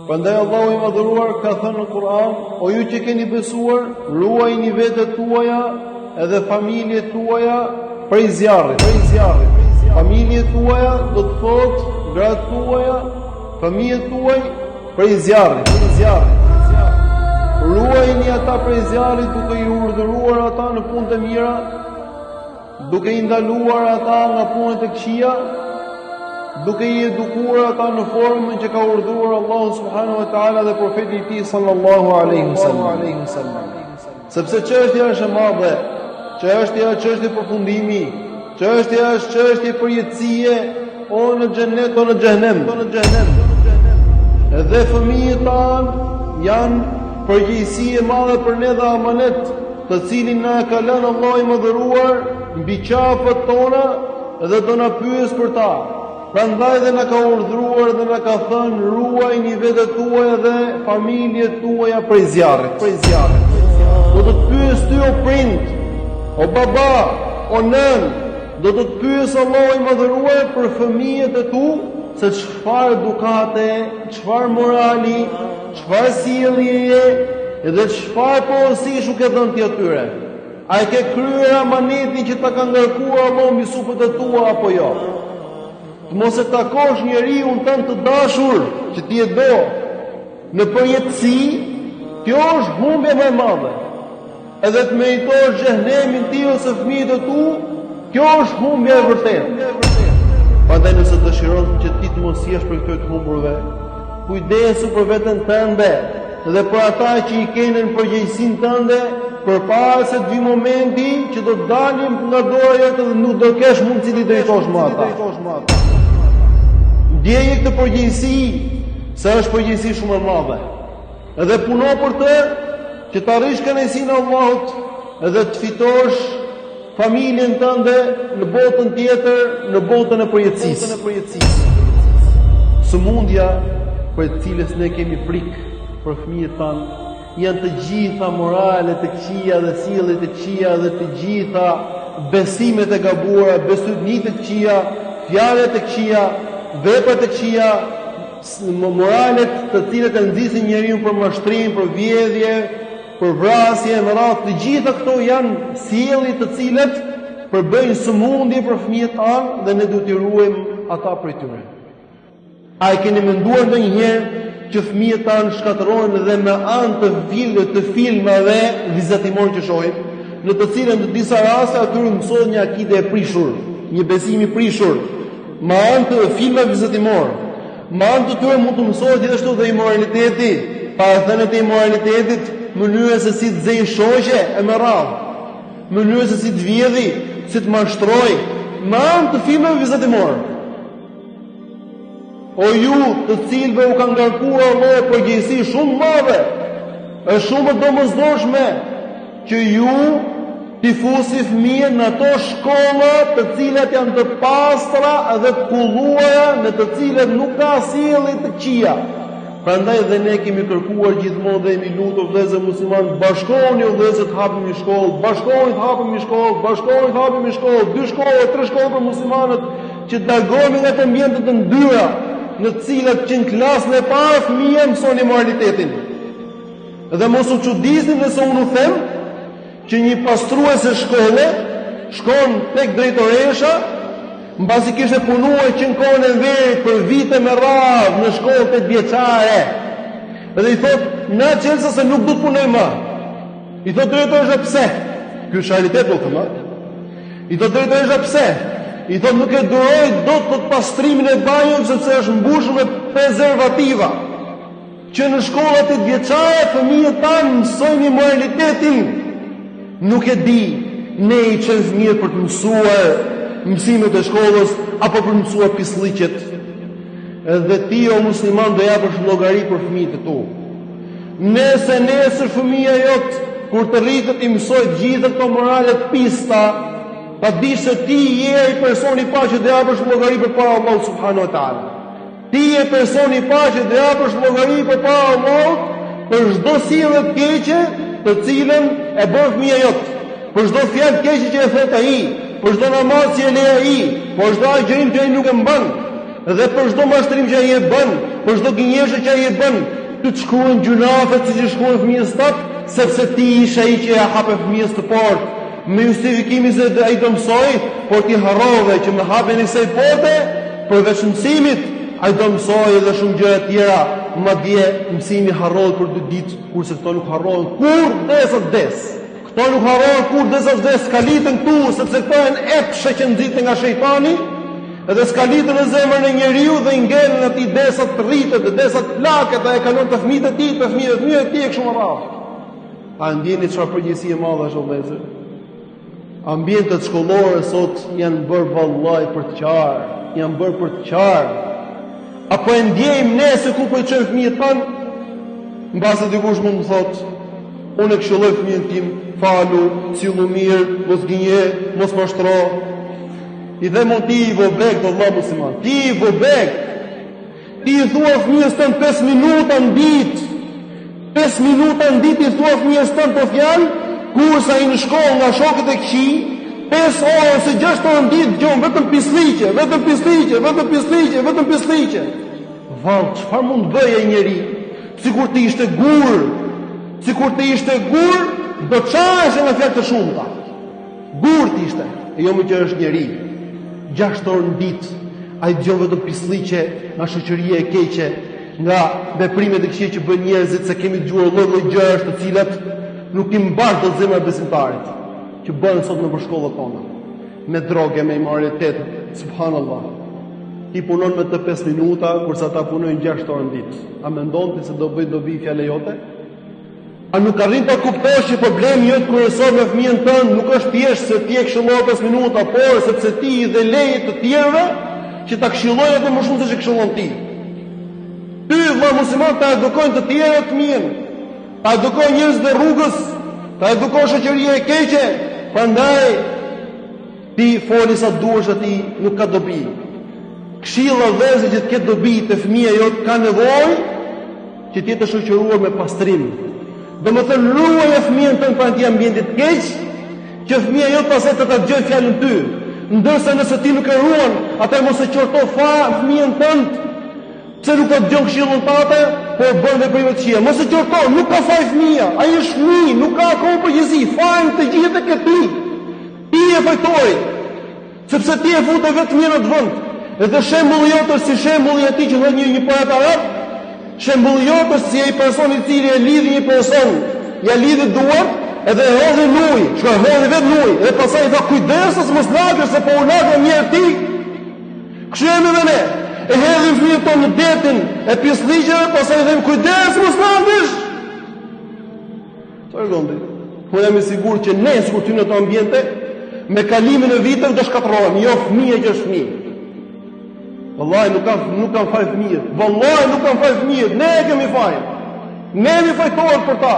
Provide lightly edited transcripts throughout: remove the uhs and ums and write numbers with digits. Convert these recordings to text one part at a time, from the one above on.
Prandaj Allahu i madhëruar ka thënë në Kur'an: "O ju që keni besuar, ruajini vetët tuaja edhe familjet tuaja prej zjarrit." Familjet tuaja do të thotë gratë tuaja, familjet tuaj prej zjarrit. Ruajini ata prej zjarrit duke i urdhëruar ata në punë të mira, duke i ndaluar ata nga punët e këqija, duke i edukuar ata në formën që ka urdhëruar Allahu subhanahu wa taala dhe profeti i tij sallallahu alaihi wasallam. Sepse çështja është e madhe, çështja është çështje përfundimi, çështja është çështje përjetësie, o në xhenet o në xhenem. Edhe fëmijët tanë janë përgjegjësi e madhe për ne dhe amanet, të cilin na ka lënë Allahu i mëdhëruar mbi qafët tona dhe do na pyes për ta. Prandaj dhe na ka urdhëruar dhe na ka thënë: ruajini vetët tuaja dhe familjet tuaja prej zjarrit. Do të pyes ty o prind, o baba, o nën, do të pyes Allahu i mëdhëruar për fëmijët e tu, se çfarë edukate, çfarë morali, çfarë sjelljeje dhe çfarë porosish u ke dhënë ti atyre. A e ke kryer amanetin që ta ka ngarkuar Allahu mbi supët e tua apo jo? Të mos e takosh njeriu tënd të dashur që ti e do në përjetësi, kjo është humbje më e madhe. Edhe të meritosh xhenemin ti ose fëmijët e tu, kjo është humbje e vërtetë. Prandaj nëse dëshiron që ti të mos jesh për këto të humburve, kujdesu për veten tënde dhe për ata që i kenë në përgjegjësinë tënde, përpara se të vi momenti që do të dalim nga dora jote dhe nuk do kesh mundësi të drejtosh më ata. Ndjeje këtë përgjegjësi, se është përgjegjësi shumë e madhe. Edhe puno për të që të arrish kënaqësinë e Allahut dhe të fitosh familjen tënde në botën tjetër, në botën e përjetësisë. Sëmundja për të cilës ne kemi frikë për fëmijët tanë janë të gjitha moralet e këqija dhe sjelljet e këqija dhe të gjitha besimet e gabuara, besëdnitë e këqija, fjalët e këqija, veprat e këqija, moralet të cilat e nxisin njeriu për mashtrim, për vjedhje, për vrasje, në radhë, të gjitha këto janë sjellje të cilat përbëjnë sëmundje për fëmijët tanë dhe ne duhet t'i ruajmë ata prej tyre. A e keni menduar ndonjëherë që fëmijët tanë shkatërrohen dhe me anë të filmave vizatimor që shohim, në të cilën në disa raste atyre mësohet një akide e prishur, një besim i prishur, me anë të filmave vizatimor. Me anë të tyre mund të mësohet gjithashtu dhe imoraliteti, parathënët e imoralitetit, mënyra se si të zej shoqe e me radhë, mënyra se si të vjedhi, si të mashtroj, me anë të filmave vizatimor. O ju të cilëve u ka ngarkuar Allahu përgjegjësi shumë madhe, është shumë e domosdoshme që ju t'i fusni fëmijën në ato shkolla të cilat janë të pastra dhe të kulluara, në të cilat nuk ka sjellje të këqija. Prandaj dhe ne kemi kërkuar gjithmonë dhe jemi lutur vëllezër muslimanë, bashkohuni o vëllezër të hapim një shkollë, bashkohuni të hapim një shkollë, bashkohuni të hapim një shkollë, 2 shkolla, 3 shkolla për muslimanët, që të largohemi nga të ambientet të ndyra, në cilat që në klasën e parë fëmijë mësoni moralitetin. Dhe mos u çuditni nëse unë u them që një pastruese shkolle shkon tek drejtoresha, mbasi kishte punuar që në kohën e Enverit për vite me radhë në shkollë 8 vjeçare. Dhe i thot, na çelsa se nuk do të punoj më. I thot drejtoresha pse? Ky është realitet do të thonë. I thot drejtoresha pse? I thot nuk e duroj do të pastrimin e banjës sepse është mbushur me prezervativa. Që në shkollat e vjeçare fëmijët tanë mësojnë moralitetin. Nuk e di, ne i çojmë fëmijët për të mësuar mësimet e shkollës apo për të mësuar pislliqet. Edhe ti o musliman do japësh llogari për fëmijët e tu. Nëse nesër fëmia jot kur të rritet i mësoj gjithë këto morale të pista, pa dish se ti je ai person i paqë dhe japësh llogari përpara Allahut subhanahu wa taala. Ti je personi i paqë dhe japësh llogari përpara Allahut për çdo sjellje të keqe të cilën e bën fëmia jot, për çdo fjalë të keqe që e thot ai, për çdo namaz që e le ai, për çdo agjërim që ai nuk e mban, dhe për çdo mashtrim që ai e bën, për çdo gënjeshtër që ai e bën, të të shkruajnë gjunafet si që shkruajnë fëmijës tat, sepse ti ishe ai që ja hape fëmijës të portë. Me justifikimi se ai do mësoj, por ti harrove që me hapjen e kësaj porte, përveç mësimit, ai do mësoj edhe shumë gjëra tjera, madje mësimi harrohet për 2 ditë, kurse këto nuk harrohen kur desa des. Këto nuk harrohen kur desa des, skalitën këtu, sepse këto janë epshe që nxiten nga shejtani, edhe skalitën në zemrën e njeriu dhe i ngelen atij desat të rritet, desat plaket, dhe e kalon të fëmijët e tij, të fëmijët e tij kështu më radh. A ndjeni çfarë përgjegjësie e madhe është vëllezër? Ambientet shkollore sot janë bërë vallaj për të qarë, janë bërë për të qarë. Apo e ndjejmë ne se ku po i çojmë fëmijët tanë? Mbase dikush mund të thotë, unë e këshilloj fëmijën tim, falu, sillu mirë, mos gënje, mos mashtro. I dhe mund ti i vobek, të Allah musliman, ti i vobek. Ti i thua fëmijës tënë 5 minuta në ditë, 5 minuta në ditë i thua fëmijës tënë të fjalë, kursa i në shkollë nga shokët e këqij, 5 orë ose 6 orë në ditë dëgjon vetëm pisliqe, vetëm pisliqe, vetëm pisliqe, vetëm pisliqe. Vallë, çfarë mund bëjë ai njeri? Sikur të ishte gur, sikur të ishte gur, do çahesh në fjalë të shumta. Gur të ishte, e jo më që është njeri. 6 orë në ditë, ai dëgjon vetëm pisliqe nga shoqëria e keqe, nga veprimet e këqija që bën njerëzit, se kemi dëgjuar lloj-lloj gjërash të cilat nuk i mbash dot zemra e besimtarit, që bëhen sot në shkollat tona, me droge, me imoralitet, subhanallahu. Ti punon me të 5 minuta, kurse ata punojnë 6 orë në ditë. A mendon ti se do vi fjala jote? A nuk arrin ta kuptosh që problemi jot kryesor me fëmijën tënd nuk është thjesht se ti e këshillon 5 minuta, por sepse ti i dhe leje të tjerëve që ta këshillojnë atë më shumë se që këshillon ti. Ty vëlla musliman ta edukojnë të tjerët fëmijën, ta edukojnë njerëz të rrugës, ta edukojnë shoqëria e keqe, prandaj ti foli sa duhesh atij nuk ka dobi. Këshilla vëllezër që të ketë dobi te fëmia jot ka nevojë që ti të shoqëruar me pastrim. Domethënë ruaje fëmijën tënd pranë atij ambienti të keq, që fëmia jot pastaj të ta dëgjojë fjalën ty. Ndërsa nëse ti nuk e ruan, atë mos e qorto fëmijën tënd, pse nuk ka dëgjon këshillën tate, por bën veprime të këqija. Mos e qorto, nuk ka faj fëmia, ai është fëmijë, nuk ka akoma përgjegjësi, fajin të gjithë ke ti. Ti e fajtori, sepse ti e futë vetë fëmijën në vend. Edhe shembulli jot është si shembulli i atij që thotë një poet arab, shembulli jot është si ai person i cili e lidh një person, ja lidh duart, edhe e hodhi në ujë, shkoi hodhi vetë në ujë, dhe pastaj i tha kujdes mos lagësh se po u lagë mirë ti. Kështu jemi edhe ne. E hedhim fëmijën tonë në detin e pisliqeve, pastaj i them kujdes mos lagësh. Çfarë gondi? Po jam i sigurt që ne kur ty në ato ambiente, me kalimin e viteve do shkatërrohemi, jo fëmijë që është fëmijë. Wallahi nuk kam faj fëmijët. Wallahi nuk kam faj fëmijët. Ne e kemi faj. Ne jemi fajtorë për ta.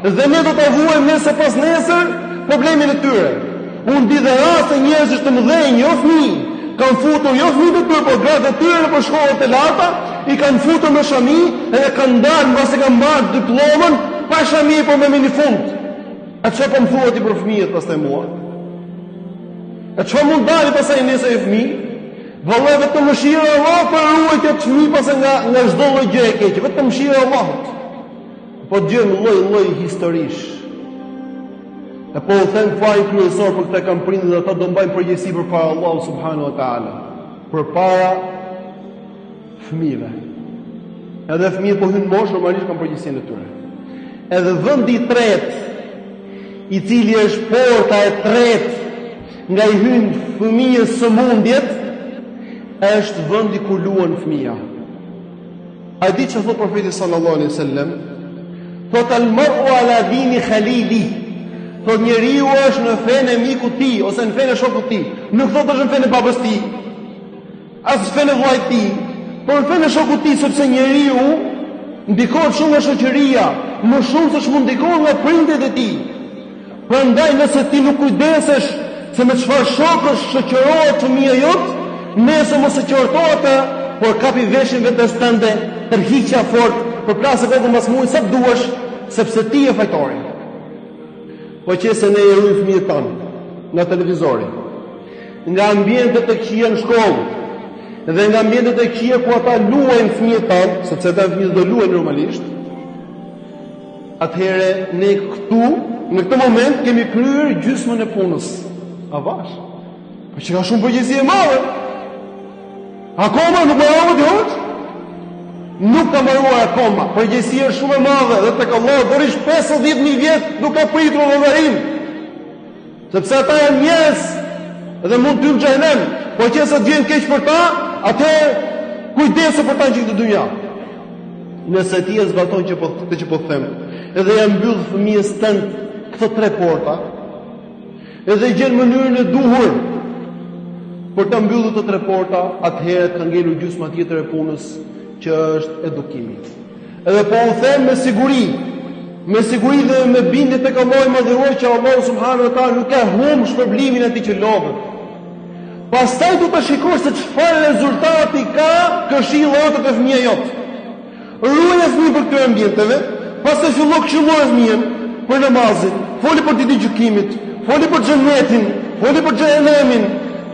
Dhe ne do ta vuajmë nëse pas nesër problemin e tyre. Unë di dhe raste njerëzish të mëdhenj, jo fëmijë, kanë futur jo fëmijët e tyre, por gratë e tyre në shkollat e larta, i kanë futur me shami dhe kanë ndarë mbasi kanë marrë diplomën pa shami por me minifund. A çfarë po më thuat ti për fëmijët pastaj mua? A çfarë mund dalë pastaj nesër e fëmijë? Vallë vetëm mëshira e Allahut për ruajtje të fëmijë pas nga çdo lloj gjë e keqe, vetëm mëshira e Allahut. Po djem lloj historish. E po u them fare kryesor për këtë kanë prindë dhe ata do mbajnë përgjegjësi përpara Allahut subhanahu wa taala, përpara fëmijëve. Edhe fëmijët po hyn moshë normalisht kanë përgjegjësinë e tyre. Edhe vendi i tretë, i cili është porta e tretë nga i hyn fëmijës sëmundjet, është vendi ku luan fëmia. A di çfarë thot profeti sallallahu alaihi wasallam? Thot al-mar'u ala dini khalili. Thot njeriu është në fenë e mikut të tij ose në fenë e shokut të tij. Nuk thot është në fenë e babës të tij, as në fenë e vllajt të tij, por në fenë e shokut të tij, sepse njeriu ndikohet shumë nga shoqëria, më shumë se ç'mund ndikohet nga prindërit e tij. Prandaj nëse ti nuk kujdesesh se me çfarë shokësh shoqërohet fëmia jote, nëse mos e qortohet, por kapi veshin vetes tënde, tërhiqja fort, përplasë vetëm mbas mujit sa duash, sepse ti je fajtori. Po qëse ne i ruajmë fëmijët tanë nga televizori, nga ambientet e këqija në shkollë, dhe nga ambientet e këqija ku ata luajnë fëmijët tanë, sepse ata fëmijët do luajnë normalisht, atëherë ne këtu, në këtë moment kemi kryer gjysmën e punës. A vash? Po që ka shumë përgjegjësi e madhe. Akoma nuk mbarova ti hoç? Nuk ka mbaruar akoma. Përgjegjësia është shumë e madhe dhe tek Allah dorish 50.000 vjet nuk ka pritur llogarin. Sepse ata janë njerëz dhe mund të hyjnë në xhenem, por që sa vjen keq për ta, atë kujdesu për ta në këtë dynja. Nëse ti e zbaton këtë që po them, edhe ja mbyll fëmijës tënd këto 3 porta, edhe gjen mënyrën e duhur për ta mbyllur këto 3 porta, atëherë ka ngelur gjysma tjetër e punës, që është edukimi. Edhe po u them me siguri dhe me bindje tek Allahu i Madhëruar që Allahu subhanahu wa taala nuk ka humb shpërblimin atij që lodhet. Pastaj do të shikosh se çfarë rezultati ka këshilli i të fëmijës jot. Ruaj fëmijën për këtyre ambienteve, pastaj fillo këshilloj fëmijën për namazin, foli për ditën e gjykimit, foli për xhenetin, foli për xhenemin,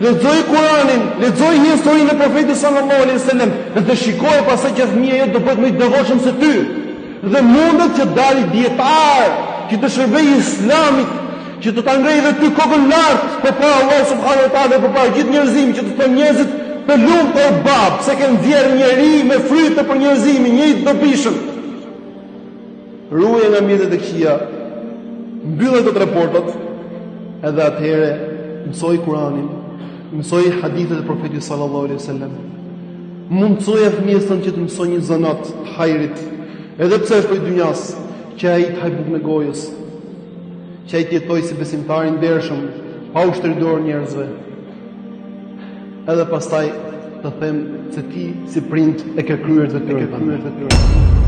lexoj Kur'anin, lexoj historinë e profetit sallallahu alaihi wasallam, dhe shikoj pastaj që fëmia jot do bëhet më i devotshëm se ty. Dhe mundet që dalë dietar, që të shërbejë Islamit, që të ta ngrejë dhe ty kokën lart përpara Allahut subhanahu wa taala, përpara gjithë njerëzimit, që të thonë njerëzit të lumtur o bab, se kanë nxjerrë njeri me fryte për njerëzimin, një i dobishëm. Ruaj nga mjetet e këqija, mbyllë ato 3 portat, edhe atëherë mësoj Kur'anin, mësoj hadithet e profetit sallallahu alaihi wasallam. Mundsoja fëmijës tonë që të mësojë një zanat të hajrit, edhe pse është për dynjas, që ai të hajë bukë me gojës, që ai të jetojë si besimtar i ndershëm, pa u shtrirë dorë njerëzve. Edhe pastaj të them se ti si prind e ke kryer të tyre.